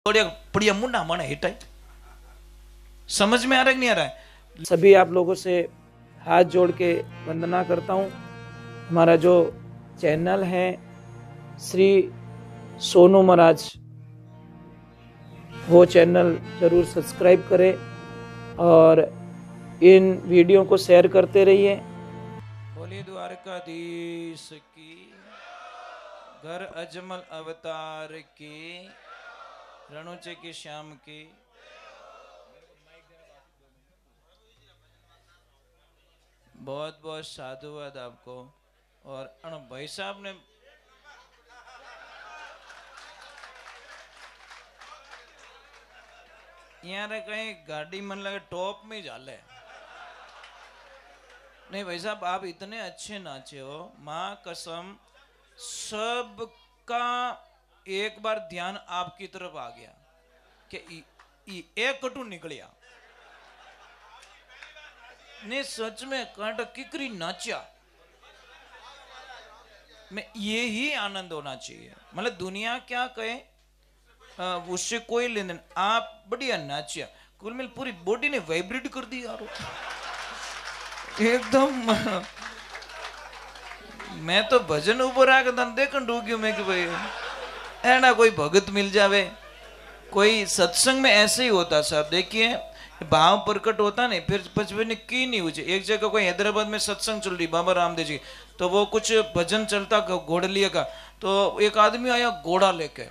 बढ़िया बढ़िया मुन्ना माने हिटाई। समझ में आ रहा है कि नहीं आ रहा है? सभी आप लोगों से हाथ जोड़ के वंदना करता हूँ। हमारा जो चैनल है श्री सोनू महाराज, वो चैनल जरूर सब्सक्राइब करें और इन वीडियो को शेयर करते रहिए। बोलिए द्वारकाधीश की, घर अजमल अवतार की, रणुचे की श्याम की। बहुत बहुत साधुवाद आपको। और भाई साहब ने यहाँ कहीं गाड़ी मन लगे टॉप में जाले। नहीं भाई साहब, आप इतने अच्छे नाचे हो, माँ कसम सबका एक बार ध्यान आपकी तरफ आ गया कि एक कटू निकलिया। ने सच में कांटा किकरी नाचा में ये ही आनंद होना चाहिए। मतलब दुनिया क्या कहे उससे कोई लेन देन। आप बढ़िया नाचिया, कुल मिल पूरी बॉडी ने वाइब्रेट कर दी यार एकदम। मैं तो भजन ऊपर आकर तन देखन डूग्यू मैं कि भाई ऐना कोई भगत मिल जावे। कोई सत्संग में ऐसे ही होता साहब, देखिए भाव प्रकट होता नहीं फिर पचपन की नहीं हुई। एक जगह कोई हैदराबाद में सत्संग चल रही बाबा रामदेव जी, तो वो कुछ भजन चलता घोड़लिया का, तो एक आदमी आया घोड़ा लेके,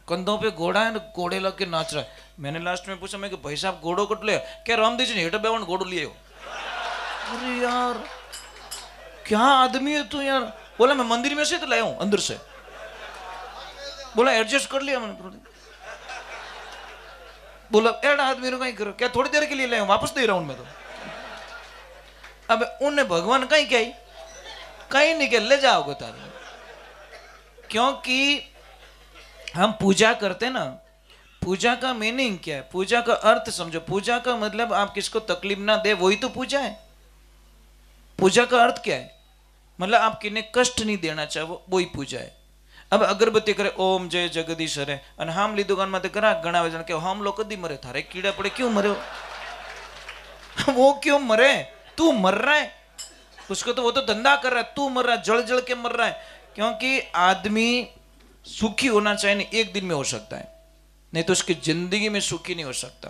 कंधों पे घोड़ा है, घोड़े लग के नाच रहा है। मैंने लास्ट में पूछा, मैं कि भाई साहब घोड़ो कट ले क्या? रामदेव जी ने हेटा बेवन घोड़ो लिए हो। अरे यार क्या आदमी है तू यार। बोला मैं मंदिर में से तो लाया हूं अंदर से। बोला एडजस्ट कर लिया मैंने। बोला एड आदमी कहीं करो क्या? थोड़ी देर के लिए लाया, वापस दे रहा हूं मैं तो। अब उन्हें भगवान कहीं क्या कहीं नहीं के ले जाओगे तारे। क्योंकि हम पूजा करते ना, पूजा का मीनिंग क्या है? पूजा का अर्थ समझो। पूजा का मतलब आप किसको तकलीफ ना दे, वही तो पूजा है। पूजा का अर्थ क्या है? मतलब आप किन्हें कष्ट नहीं देना चाहो, वही पूजा है। अब अगरबत्ती करे ओम जय जगदीश हरे और हम ली दुकान में करा घना वजन के हम लोग कदी मरे, थारे कीड़ा पड़े क्यों मरे हो? वो क्यों मरे? तू मर रहा है, उसको तो वो तो धंधा कर रहा है, तू मर रहा है, जल जल के मर रहा है। क्योंकि आदमी सुखी होना चाहिए, नहीं एक दिन में हो सकता है, नहीं तो उसकी जिंदगी में सुखी नहीं हो सकता।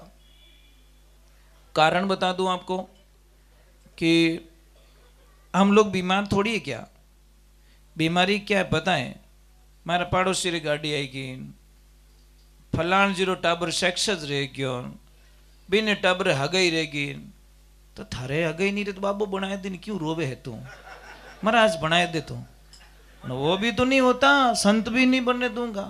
कारण बता दूं आपको कि हम लोग बीमार थोड़ी है क्या? बीमारी क्या है पता है? मारा पाड़ोसी री गाड़ी आएगी, फलाण जीरो टाबर सेक्स रह गयो, बिने टाबर हगई रहेगी, तो थारे हगई नहीं रहे तो बाबू बनाए दिन क्यों रोवे है तू? महाराज बनाए दे तू। वो भी तो नहीं होता, संत भी नहीं बनने दूंगा।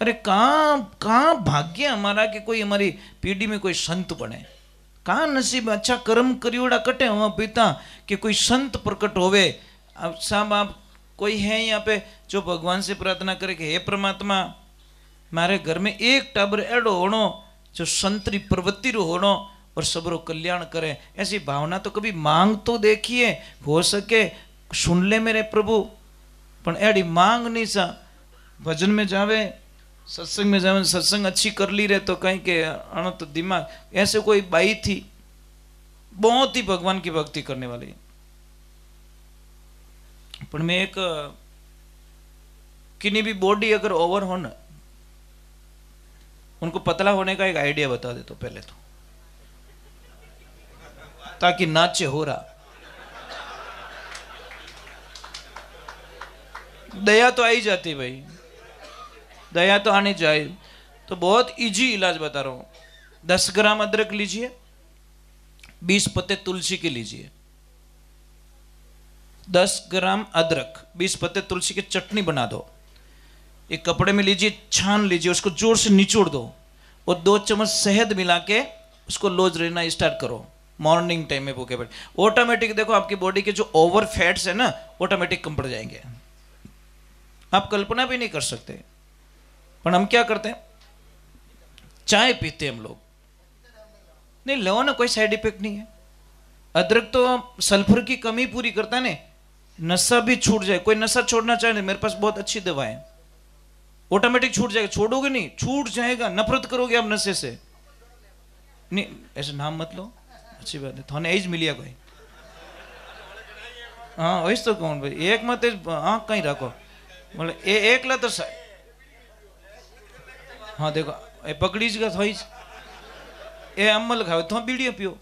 अरे कहाँ भाग्य हमारा कि कोई हमारी पीढ़ी में कोई संत बने। कहाँ नसीब अच्छा कर्म करियोड़ा कटे हुआ पिता कि कोई संत प्रकट होवे। अब साहब आप कोई है यहाँ पे जो भगवान से प्रार्थना करे कि हे परमात्मा मारे घर में एक टाबर एडो होनो जो संतरी प्रवृत्ति रो होनो और सबरो कल्याण करे। ऐसी भावना तो कभी मांग तो देखिए, हो सके सुन ले मेरे प्रभु। पण एडी मांग नहीं सा। भजन में जावे, सत्संग में जावे, सत्संग अच्छी कर ली रहे तो कहीं के अण तो दिमाग। ऐसे कोई बाई थी बहुत ही भगवान की भक्ति करने वाली, पर मैं एक किन्हीं भी बॉडी अगर ओवर हो ना, उनको पतला होने का एक आइडिया बता दे तो पहले तो, ताकि नाचे हो रहा। दया तो आई जाती भाई, दया तो आनी चाहिए। तो बहुत इजी इलाज बता रहा हूं। 10 ग्राम अदरक लीजिए, 20 पत्ते तुलसी के लीजिए। 10 ग्राम अदरक, 20 पत्ते तुलसी की चटनी बना दो। एक कपड़े में लीजिए, छान लीजिए, उसको जोर से निचोड़ दो और 2 चम्मच शहद मिला के उसको लोज लेना स्टार्ट करो मॉर्निंग टाइम में भूखे पेट। ऑटोमेटिक देखो आपकी बॉडी के जो ओवर फैट्स है ना, ऑटोमेटिक कम पड़ जाएंगे। आप कल्पना भी नहीं कर सकते। पर हम क्या करते हैं, चाय पीते हम लोग, नहीं लो ना कोई साइड इफेक्ट नहीं है। अदरक तो सल्फर की कमी पूरी करता है ना, नशा भी छूट जाए। कोई नशा छोड़ना चाहे, मेरे पास बहुत अच्छी दवा है। ऑटोमेटिक छूट जाएगा, छोड़ोगे नहीं, छूट जाएगा, नफरत करोगे आप नशे से। नहीं ऐसे नाम मत लो, अच्छी बात है, थाने एज मिलिया कोई। हाँ वही तो कहूँ भाई, एक मत आँख कहीं रखो, बोले एक ला तो हाँ देखो ए पकड़ीज का थोड़ी ए अम्मल खाओ तो बीड़ियाँ पियो।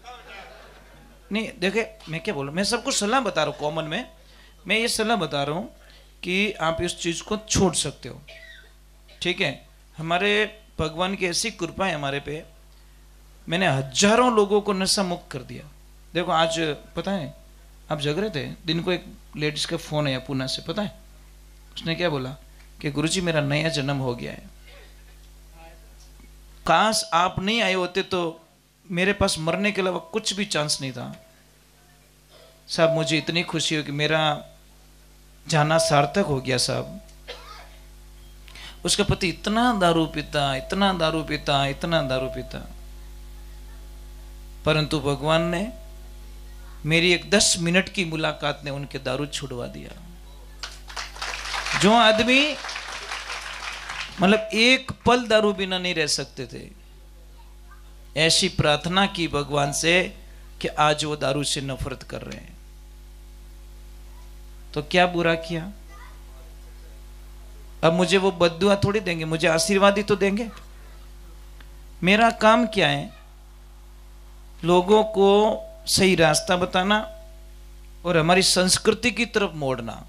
नहीं देखे मैं क्या बोलूँ, मैं सबको सलाह बता रहा हूँ, कॉमन में मैं ये सलाह बता रहा हूँ कि आप इस चीज़ को छोड़ सकते हो, ठीक है। हमारे भगवान की ऐसी कृपा है हमारे पे, मैंने हजारों लोगों को नशा मुक्त कर दिया। देखो आज पता है आप जग रहे थे, दिन को एक लेडीज का फोन आया पूना से, पता है उसने क्या बोला कि गुरुजी मेरा नया जन्म हो गया है, काश आप नहीं आए होते तो मेरे पास मरने के अलावा कुछ भी चांस नहीं था साहब, मुझे इतनी खुशी हो कि मेरा जाना सार्थक हो गया साहब। उसका पति इतना दारू पीता, इतना दारू पीता, इतना दारू पीता, परंतु भगवान ने मेरी एक 10 मिनट की मुलाकात ने उनके दारू छुड़वा दिया। जो आदमी मतलब एक पल दारू बिना नहीं रह सकते थे, ऐसी प्रार्थना की भगवान से कि आज वो दारू से नफरत कर रहे हैं, तो क्या बुरा किया। अब मुझे वो बद्दुआ थोड़ी देंगे, मुझे आशीर्वाद ही तो देंगे। मेरा काम क्या है, लोगों को सही रास्ता बताना और हमारी संस्कृति की तरफ मोड़ना।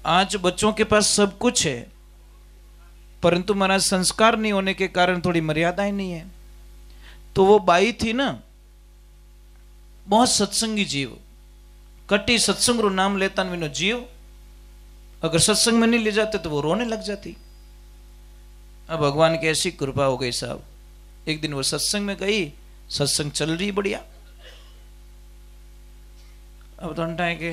आज बच्चों के पास सब कुछ है, परंतु हमारा संस्कार नहीं होने के कारण थोड़ी मर्यादाएं नहीं है। तो वो बाई थी ना, बहुत सत्संगी जीव, कटी सत्संग रो नाम लेता विनो जीव, अगर सत्संग में नहीं ले जाते तो वो रोने लग जाती। अब भगवान की ऐसी कृपा हो गई साहब, एक दिन वो सत्संग में गई, सत्संग चल रही बढ़िया। अब तो अंटा है कि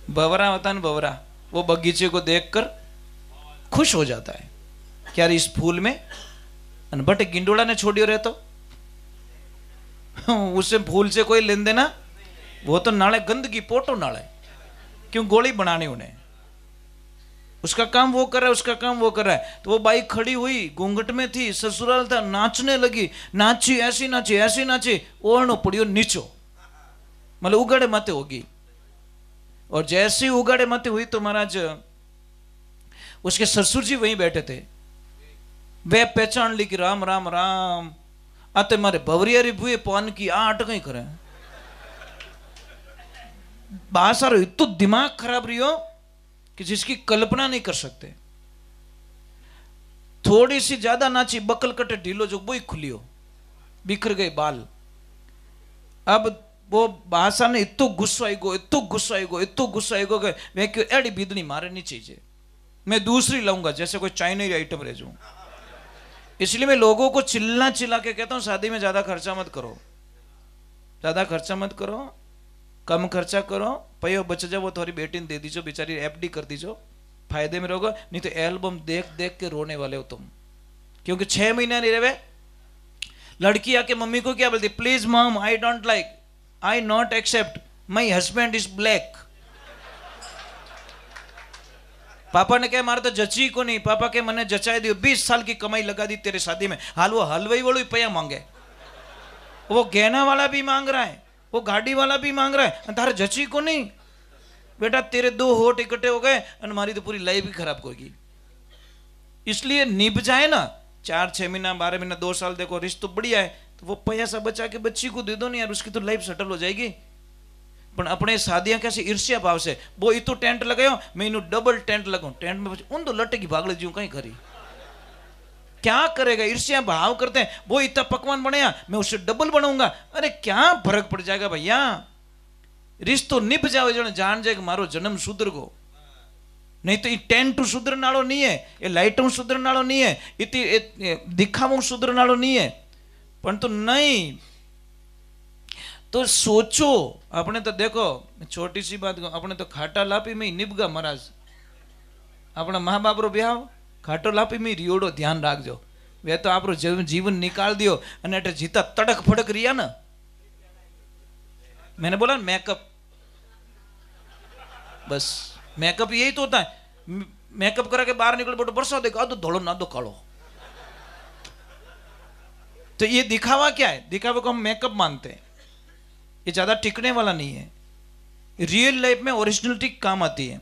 बवरा होता है, बवरा वो बगीचे को देखकर खुश हो जाता है, क्या इस फूल में बट गिंडोला ने छोड़ियो रहे तो उससे फूल से कोई लेन देना, वो तो नाले गंदगी पोटो नाले, क्यों गोली बनानी उन्हें, उसका काम वो कर रहा है, उसका काम वो कर रहा है। तो वो बाई खड़ी हुई, घूंघट में थी, ससुराल था, नाचने लगी, नाची ऐसी नाची ऐसी नाची, ओढ़नो पड़ियो नीचो, मतलब उगाड़े माते होगी। और जैसे ही उगाड़े माते हुई तो महाराज उसके ससुर जी वहीं बैठे थे, वे पहचान ली कि राम राम राम आते मारे भवरियारी भुए पान की आट कहीं करे। बासारो इतो दिमाग खराब रही कि जिसकी कल्पना नहीं कर सकते। थोड़ी सी ज्यादा नाची, बकल कटे ढीलो जो बोई खुलियो, बिखर गए बाल। अब वो भाषा ने इतो गुस्सा आई गो, इतो गुस्सा आई गो, इतो गुस्सा आई गो, वे क्यों एड़ी बिदनी मारे नहीं चाहिए, मैं दूसरी लाऊंगा, जैसे कोई चाइनीज आइटम रह जाऊं। इसलिए मैं लोगों को चिल्ला चिल्ला के कहता हूं शादी में ज्यादा खर्चा मत करो, ज्यादा खर्चा मत करो, कम खर्चा करो, पयो बच जाओ, वो थोड़ी बेटी ने दे दीजो, बेचारी एफडी कर दीजो, फायदे में रहोगे। नहीं तो एल्बम देख देख के रोने वाले हो तुम, क्योंकि 6 महीना नहीं रहे। लड़की आके मम्मी को क्या बोलती, please mom I don't like, I not accept, my husband is black. पापा ने क्या मारा तो जची को नहीं, पापा के मने जचाई दियो, 20 साल की कमाई लगा दी तेरे शादी में, हाल वो हलवाई वालों पया मांगे, वो गहना वाला भी मांग रहा है, वो गाड़ी वाला भी मांग रहा है, तारे जची को नहीं। बेटा तेरे 2 होठ इकट्ठे हो गए और हमारी तो पूरी लाइफ ही खराब होगी। इसलिए निभ जाए ना, 4-6 महीना 12 महीना 2 साल देखो रिश्ता बढ़िया है, तो वो पैसा बचा के बच्ची को दे दो नहीं यार, उसकी तो लाइफ सेटल हो जाएगी। पर अपने शादियां कैसे ईर्ष्या भाव से, वो इतो टेंट लगायो मैं इन्हों डबल टेंट लगाऊं, टेंट में उन तो लटे की भागले जीव कहीं करी, क्या करेगा, ईर्ष्या भाव करते हैं। वो इतना पकवान बनाया मैं उससे डबल बनाऊंगा, अरे क्या फर्क पड़ जाएगा भैया। रिश्तो निभ जाओ जो जान जाए मारो जन्म सुधर गो, नहीं तो ये टेंट सुधर नालो नहीं है, ये लाइटों सुधर नालो नहीं है, इतनी दिखावों सुधर नालो नहीं है। परंतु नहीं तो सोचो, अपने तो देखो छोटी सी बात, अपने तो खाटा लापी में निभगा महाराज, अपना माँ बाप रो ब्याह खाटो लापी में रियोड़ो, ध्यान राखजो, वे तो आप जीवन निकाल दियो अने अटे जीता तड़क फड़क रिया ना। मैंने बोला मेकअप बस मेकअप यही तो होता है। मेकअप करा के बाहर निकल बेटो बरसा देखा तो धोलो ना दो कालो। तो ये दिखावा क्या है? दिखावे को हम मेकअप मानते हैं, ये ज्यादा टिकने वाला नहीं है। रियल लाइफ में ओरिजिनलिटी काम आती है।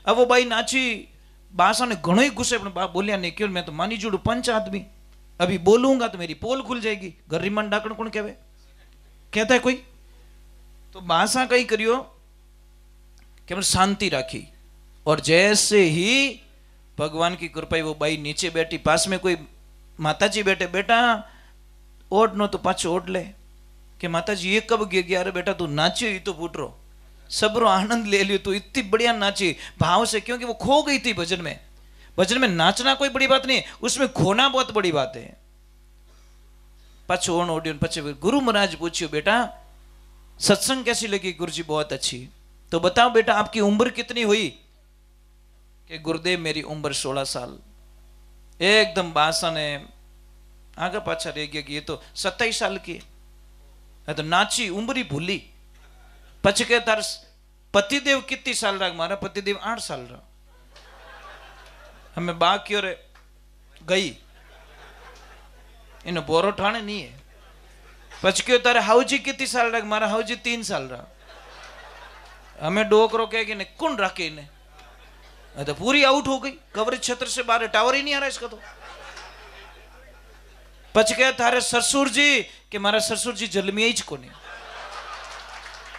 अब वो भाई नाची बासा ने घणो ही गुस्से बोलिया नहीं क्यों, मैं तो मानी जुड़ू पंच आदमी, अभी बोलूंगा तो मेरी पोल खुल जाएगी। गर्री मन डाकण कौन कहवे, कहता है कोई? तो बासा कहीं करियो कि हमने शांति राखी, और जैसे ही भगवान की कृपा वो बाई नीचे बैठी, पास में कोई माताजी बैठे, बेटा ओढ़ नो तो पाछो ओढ़ ले, कि माताजी ये कब गिर गया? अरे बेटा तू नाचियो ही तो फूट रो, सबरो आनंद ले लियो, तू इतनी बढ़िया नाची भाव से, क्योंकि वो खो गई थी भजन में। भजन में नाचना कोई बड़ी बात नहीं, उसमें खोना बहुत बड़ी बात है। पाछो ओढ़ ओढ़ियो, पछे गुरु महाराज पूछियो बेटा सत्संग कैसी लगी? गुरु जी बहुत अच्छी। तो बताओ बेटा आपकी उम्र कितनी हुई? कि गुरुदेव मेरी उम्र 16 साल। एकदम बासा ने आगे पाछा रह गया कि ये तो 27 साल की है। तो नाची उम्र ही भूली। पछ के तार पतिदेव कितनी साल रहा? मारा पतिदेव 8 साल रहा। हमें बाकी और गई इन बोरो ठाणे नहीं है। पछ के तारे हाउजी कितनी साल रहा? मारा हाउजी 3 साल रहा। हमें डोकरो कह के कौन रखे इन्हें, तो पूरी आउट हो गई, कवरेज क्षेत्र से बाहर, टावर ही नहीं आ रहा इसका। तो पच गया थारे ससुर जी कि मारा ससुर जी जलमिया ही को नहीं,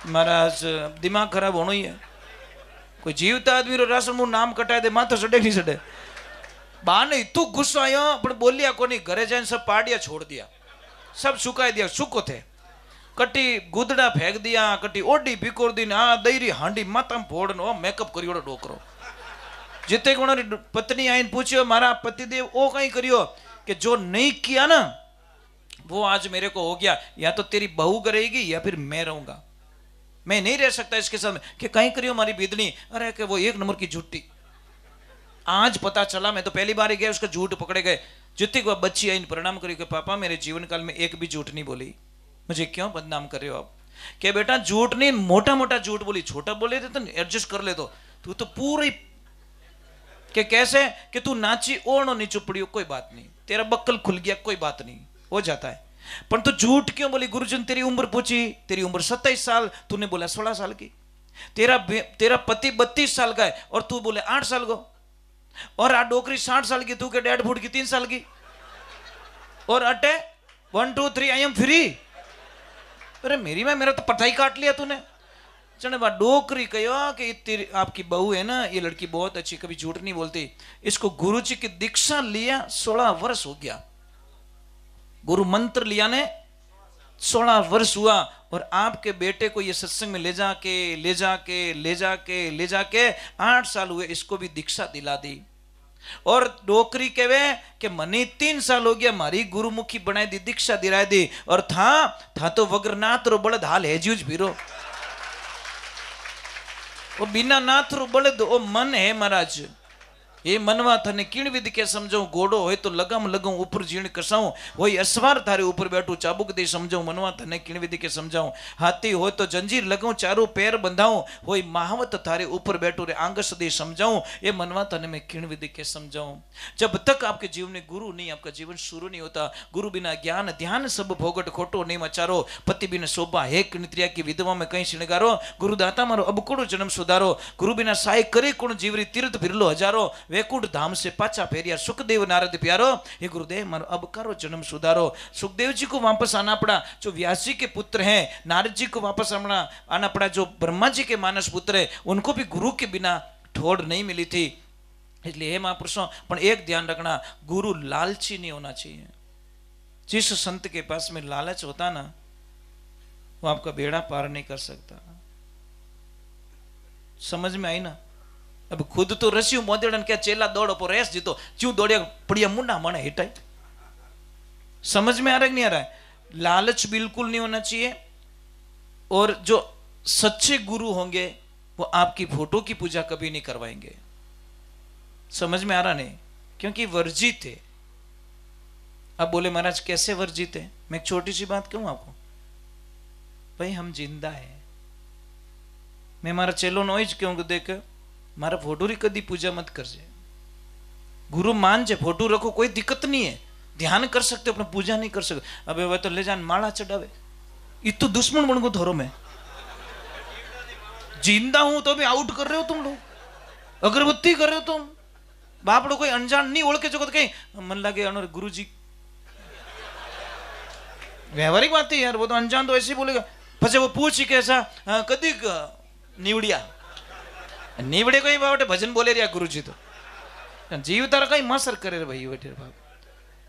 महाराज दिमाग खराब होना ही है। कोई जीवता आदमी रो राशन मुंह नाम कटाए दे माथा सड़े नहीं सड़े। बा नहीं तू गुस्सा आयो पर बोलिया को नहीं, घरे जाने सब पाड़िया छोड़ दिया, सब सुखाई दिया, सुको थे, कटी गुदड़ा फेंक दिया, कटी ओडी बिकोर दी, हाँ दईरी हांडी माता फोड़नो मेकअप करियो डोकरो। जिते कोण पत्नी आई पूछियो मारा पतिदेव ओ कहीं करियो, कि जो नहीं किया ना वो आज मेरे को हो गया, या तो तेरी बहू करेगी या फिर मैं रहूंगा, मैं नहीं रह सकता इसके साथ। कि कहीं करियो हमारी बिदनी, अरे कि वो 1 नंबर की झूठी। आज पता चला, मैं तो पहली बार ही गया, उसका झूठ पकड़े गए। जितनी को बच्ची आई प्रणाम करियो कि पापा मेरे जीवन काल में एक भी झूठ नहीं बोली, मुझे क्यों बदनाम कर रहे हो आप? क्या बेटा झूठ नहीं, मोटा मोटा झूठ बोली, छोटा बोले थे तो एडजस्ट कर ले। तो तू तो पूरी कि कैसे कि तू नाची ओढ़ो नहीं चुपड़ी, कोई बात नहीं, तेरा बक्कल खुल गया, कोई बात नहीं, हो जाता है। पर तू झूठ क्यों बोली? गुरुजन तेरी उम्र पूछी, तेरी उम्र 27 साल, तूने बोला 16 साल की। तेरा पति 32 साल का है और तू बोले 8 साल को। और आ डोकरी 60 साल की, तू के 1.5 फुट की 3 साल की। और अटे 1 2 3 आई एम फ्री। अरे मेरा तो पता ही काट लिया तूने। चने बा डोकरी कहो कि तेरी आपकी बहू है ना, ये लड़की बहुत अच्छी, कभी झूठ नहीं बोलती। इसको गुरु जी की दीक्षा लिया 16 वर्ष हो गया, गुरु मंत्र लिया ने 16 वर्ष हुआ। और आपके बेटे को ये सत्संग में ले जाके 8 साल हुए, इसको भी दीक्षा दिला दी। और डोकरी कहवे कि मनी 3 साल हो गया, मारी गुरुमुखी बनाई दी, दीक्षा दिलाई दी। और था तो वग्रनाथ रो बड़द हाल है जूझ भीरो, वो बिना नाथ रो बड़द ओ मन है महाराज। ये मनवा थाने किण विधि के समझाऊं, घोड़ो होय तो लगाम लगाऊं ऊपर जीण कसाऊं, वही असवार थारे ऊपर बैठू चाबुक दे समझाऊं, मनवा थाने किण विधि के समझाऊं। हाथी होय तो जंजीर लगाऊं चारों पैर बंधाऊं, वही महावत थारे ऊपर बैठू रे आंगस दे समझाऊं, ये मनवा थाने मैं किण विधि के समझाऊं। जब तक आपके जीवन में गुरु नहीं, आपका जीवन शुरू नहीं होता। गुरु बिना ज्ञान ध्यान सब भोगट खोटो नहीं मचारो, पति बिना शोभा है नित्रिया की विधवा में कहीं श्रृंगारो, गुरुदाता मारो अब कोड़ो जन्म सुधारो, गुरु बिना साय करे कुण जीवरी तीर्थ फिरलो हजारो, वैकुंठ धाम से पाचा फेरिया सुखदेव नारद प्यारो, ये गुरुदेव मारो अब करो जन्म सुधारो। सुखदेव जी को वापस आना पड़ा जो व्यास जी के पुत्र हैं, नारद जी को वापस आना पड़ा जो ब्रह्मा जी के मानस पुत्र है, उनको भी गुरु के बिना ठोड़ नहीं मिली थी। इसलिए हे महापुरुषों, पर एक ध्यान रखना, गुरु लालची नहीं होना चाहिए। जिस संत के पास में लालच होता ना, वो आपका बेड़ा पार नहीं कर सकता। समझ में आई ना? अब खुद तो रस्यू मोदेड़न क्या चेला दौड़ो पर रेस जीतो, क्यों दौड़िया पड़िया मुंडा मने हिटाई। समझ में आ रहा है कि नहीं आ रहा है? लालच बिल्कुल नहीं होना चाहिए। और जो सच्चे गुरु होंगे वो आपकी फोटो की पूजा कभी नहीं करवाएंगे। समझ में आ रहा नहीं? क्योंकि वर्जित है। अब बोले महाराज कैसे वर्जित है? मैं एक छोटी सी बात कहूं आपको। भाई हम जिंदा है, मैं हमारा चेलो नोइज क्यों देख मारा फोटो री कदी पूजा मत करजे। गुरु मान जे फोटो रखो कोई दिक्कत नहीं है, ध्यान कर सकते हो, अपना पूजा नहीं कर सकते। अबे वह तो ले जान माला चढ़ावे, इतो दुश्मन बन गो थोरो में। जिंदा हूं तो भी आउट कर रहे हो तुम लोग, अगरबत्ती कर रहे हो तुम। बापड़ो कोई अनजान नहीं ओळखे जो कहीं मन लगे अनोर गुरुजी। व्यवहारिक बात है यार, वो तो अनजान तो ऐसे ही बोलेगा। પછી वो पूछ के ऐसा कदी निवड़िया निवड़े कोई बाटे भजन बोले रिया गुरुजी तो जीव तारा कहीं मसर करे रे भाई बेटे बाप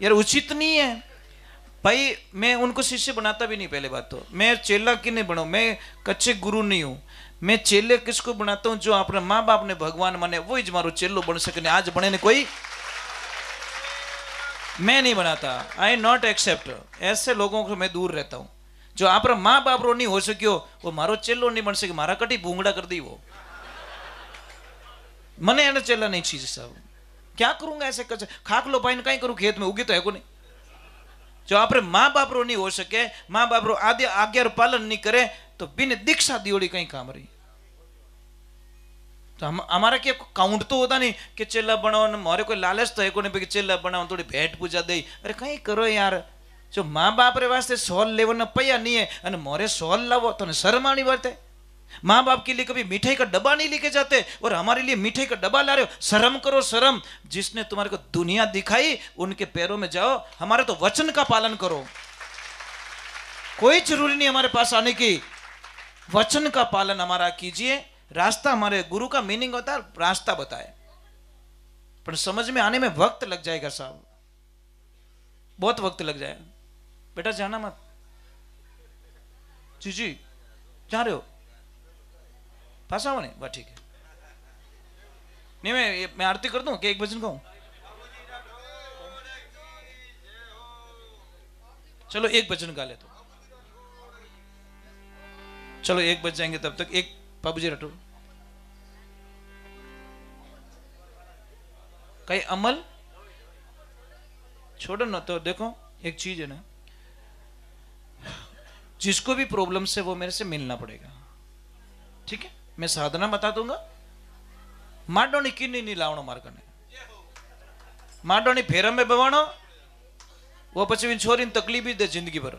यार, उचित नहीं है भाई। मैं उनको शिष्य बनाता भी नहीं, पहले बात तो मैं चेला की नहीं बनाऊं, मैं कच्चे गुरु नहीं हूं। मैं चेले किसको बनाता हूं? जो अपने माँ बाप ने भगवान माने वो ही मारो चेलो बन सके। आज बने ने कोई मैं नहीं बनाता। आई नॉट एक्सेप्ट, ऐसे लोगों को मैं दूर रहता हूं। जो आप माँ बाप रो नहीं हो सको वो मारो चेलो नहीं बन सके। मारा कटी भूंगड़ा कर दी वो, मने एने चेला नहीं चीज साहब। क्या करूंगा ऐसे कच्चे खाक लो पाइन कहीं करूं, खेत में उगी तो है को नहीं। जो आप माँ बाप रो नहीं हो सके, माँ बाप रो आदि आज्ञा पालन नहीं करे तो बिन दीक्षा दियोड़ी कहीं काम रही। तो हमारा क्या काउंट तो होता नहीं कि चेला बनाओ, मोरे कोई लालच तो है को नहीं चेला बनाओ थोड़ी भेंट पूजा दे। अरे कहीं करो यार, जो माँ बाप रे वास्ते सॉल लेवन पैया नहीं है अने मोरे सॉल लावो तो शर्म आनी बात है। माँ बाप के लिए कभी मिठाई का डब्बा नहीं लेके जाते और हमारे लिए मिठाई का डब्बा ला रहे हो। शर्म करो शर्म। जिसने तुम्हारे को दुनिया दिखाई उनके पैरों में जाओ, हमारे तो वचन का पालन करो। कोई जरूरी नहीं हमारे पास आने की, वचन का पालन हमारा कीजिए। रास्ता हमारे गुरु का मीनिंग होता है रास्ता बताए, पर समझ में आने में वक्त लग जाएगा साहब, बहुत वक्त लग जाएगा। बेटा जाना मत जी जा रहे हो पास आओ नहीं बस ठीक है। नहीं मैं आरती कर दूं कि एक भजन गाऊं? चलो एक भजन गा ले तो चलो एक बज जाएंगे तब तक। एक बाबूजी रटो कई अमल छोड़ो ना। तो देखो एक चीज है ना, जिसको भी प्रॉब्लम से वो मेरे से मिलना पड़ेगा, ठीक है? मैं साधना बता दूंगा। माडोनी किन्नी नहीं लावणो मार कने, माडोनी फेरा में बवाणो वो पछी छोरी तकलीफ भी दे जिंदगी भर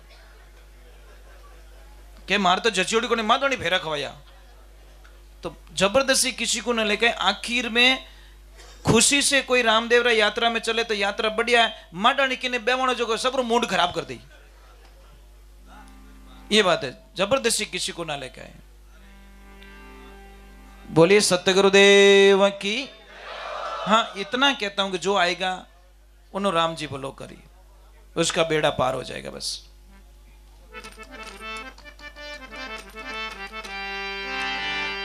के मार तो जचियोड़ी को ने माडोनी फेरा खवाया। तो जबरदस्ती किसी को न लेके आखिर में खुशी से कोई रामदेव रा यात्रा में चले तो यात्रा बढ़िया है। माडोनी किने बेवाणो जो सबरो मूड खराब कर दी, ये बात है। जबरदस्ती किसी को ना लेके आए। बोलिए सतगुरुदेव की। हाँ इतना कहता हूं कि जो आएगा उन्होंने राम जी बोलो करी, उसका बेड़ा पार हो जाएगा बस।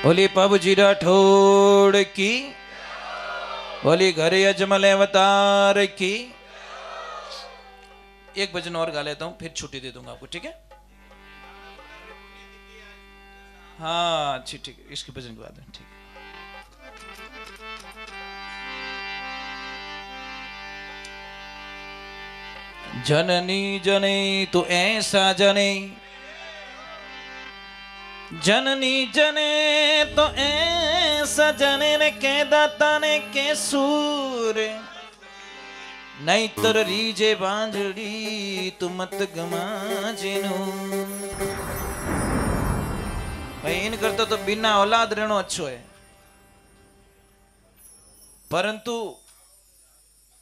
बोली पबजी राठौड़ की, बोली घरे अजमल अवतार की। एक भजन और गा लेता हूं फिर छुट्टी दे दूंगा आपको, ठीक है? हाँ ठीक है, इसके भजन के बाद ठीक है। जननी जने तो ऐसा जने, जननी जने तो ऐसा जने ने के दाता ने के सूर, नहीं तर रीजे बांझड़ी तू मत गमा जिनू। भाई इन करता तो बिना औलाद रहना अच्छो है, परंतु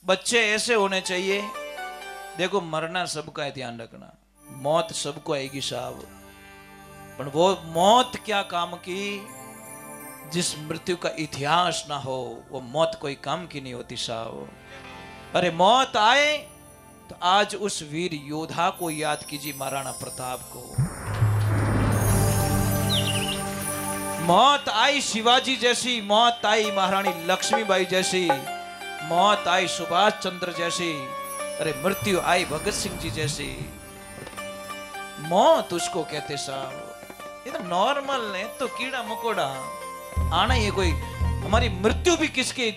बच्चे ऐसे होने चाहिए। देखो मरना सबका है, ध्यान रखना, मौत सबको आएगी साहब, पर वो मौत क्या काम की जिस मृत्यु का इतिहास ना हो, वो मौत कोई काम की नहीं होती साहब। अरे मौत आए तो आज उस वीर योद्धा को याद कीजिए, महाराणा प्रताप को। मौत आई शिवाजी जैसी, मौत आई महारानी लक्ष्मीबाई जैसी, मौत आई सुभाष चंद्र जैसी, अरे मृत्यु आई भगत सिंह जी जैसी। मौत उसको कहते साहब, ये तो नॉर्मल है, तो कीड़ा मकोड़ा आना, ये कोई हमारी मृत्यु भी किसके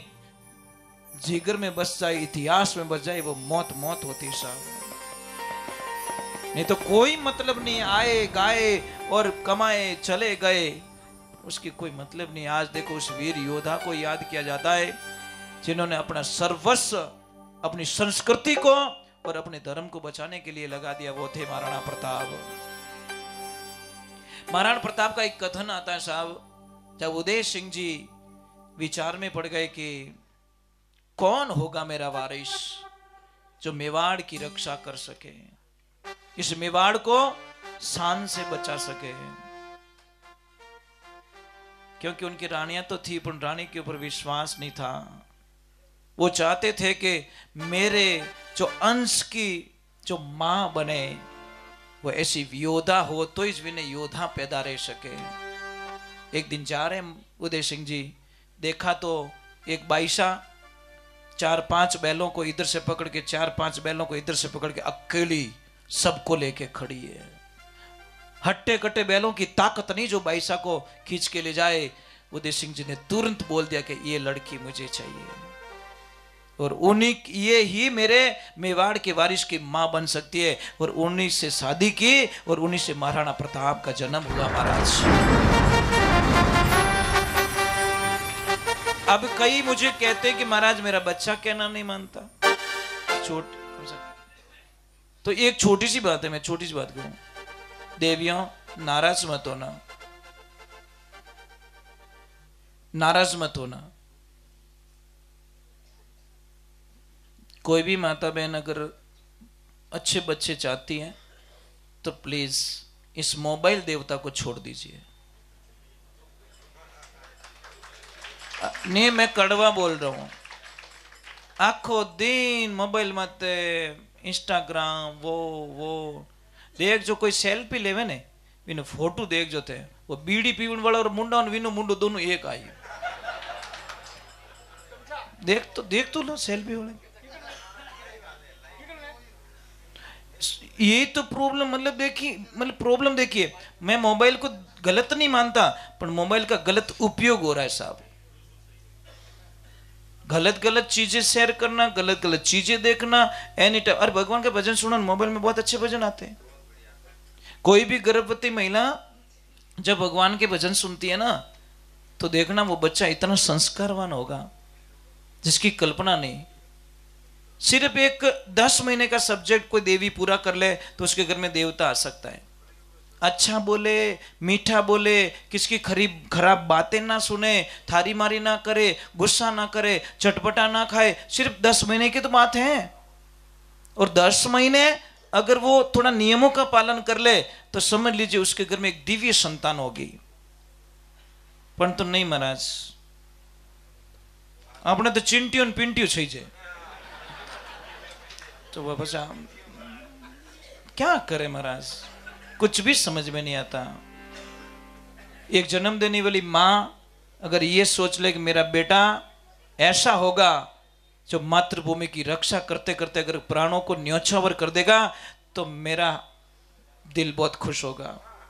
जिगर में बस जाए, इतिहास में बस जाए, वो मौत मौत होती साहब। नहीं तो कोई मतलब नहीं, आए गाए और कमाए चले गए, उसकी कोई मतलब नहीं। आज देखो उस वीर योद्धा को याद किया जाता है जिन्होंने अपना सर्वस्व अपनी संस्कृति को और अपने धर्म को बचाने के लिए लगा दिया। वो थे महाराणा प्रताप। महाराणा प्रताप का एक कथन आता है साहब, जब उदय सिंह जी विचार में पड़ गए कि कौन होगा मेरा वारिस जो मेवाड़ की रक्षा कर सके, इस मेवाड़ को शान से बचा सके। क्योंकि उनकी रानियां तो थी पर रानी के ऊपर विश्वास नहीं था। वो चाहते थे कि मेरे जो अंश की जो मां बने वो ऐसी योद्धा हो तो इस विनय योद्धा पैदा रह सके। एक दिन जा रहे उदय सिंह जी, देखा तो एक बाईसा 4-5 बैलों को इधर से पकड़ के 4-5 बैलों को इधर से पकड़ के अकेली सबको लेके खड़ी है। हट्टे कट्टे बैलों की ताकत नहीं जो बाईसा को खींच के ले जाए। उदय सिंह जी ने तुरंत बोल दिया कि ये लड़की मुझे चाहिए और उन्हीं ये ही मेरे मेवाड़ के वारिस की मां बन सकती है। और उन्हीं से शादी की और उन्हीं से महाराणा प्रताप का जन्म हुआ महाराज। अब कई मुझे कहते हैं कि महाराज मेरा बच्चा कहना नहीं मानता। तो एक छोटी सी बात है, मैं छोटी सी बात कहूं, देवियों नाराज मत होना, नाराज मत होना। कोई भी माता बहन अगर अच्छे बच्चे चाहती हैं तो प्लीज इस मोबाइल देवता को छोड़ दीजिए। नहीं, मैं कड़वा बोल रहा हूं। आखो दिन मोबाइल मत इंस्टाग्राम वो देख, जो कोई सेल्फी लेवे ने विनो फोटो देख जो थे वो बीड़ी पीवन वाला और मुंडा और विनो मुंडो दोनों एक आई। देख तो लो सेल्फी वाले। ये तो प्रॉब्लम मतलब प्रॉब्लम देखिए, मैं मोबाइल को गलत नहीं मानता पर मोबाइल का गलत उपयोग हो रहा है साहब। गलत चीजें शेयर करना, गलत चीजें देखना एनी टाइम। अरे भगवान के भजन सुनना, मोबाइल में बहुत अच्छे भजन आते हैं। कोई भी गर्भवती महिला जब भगवान के भजन सुनती है ना तो देखना वो बच्चा इतना संस्कारवान होगा जिसकी कल्पना नहीं। सिर्फ एक 10 महीने का सब्जेक्ट कोई देवी पूरा कर ले तो उसके घर में देवता आ सकता है। अच्छा बोले, मीठा बोले, किसकी खराब बातें ना सुने, थारी मारी ना करे, गुस्सा ना करे, चटपटा ना खाए। सिर्फ 10 महीने की तो बात है। और 10 महीने अगर वो थोड़ा नियमों का पालन कर ले तो समझ लीजिए उसके घर में एक दिव्य संतान होगी। परंतु नहीं महाराज, आपने तो चिंटियों पिंटियों छई जे तो वापस क्या करे महाराज, कुछ भी समझ में नहीं आता। एक जन्म देने वाली मां अगर ये सोच ले कि मेरा बेटा ऐसा होगा जो मातृभूमि की रक्षा करते करते अगर प्राणों को न्योछावर कर देगा तो मेरा दिल बहुत खुश होगा।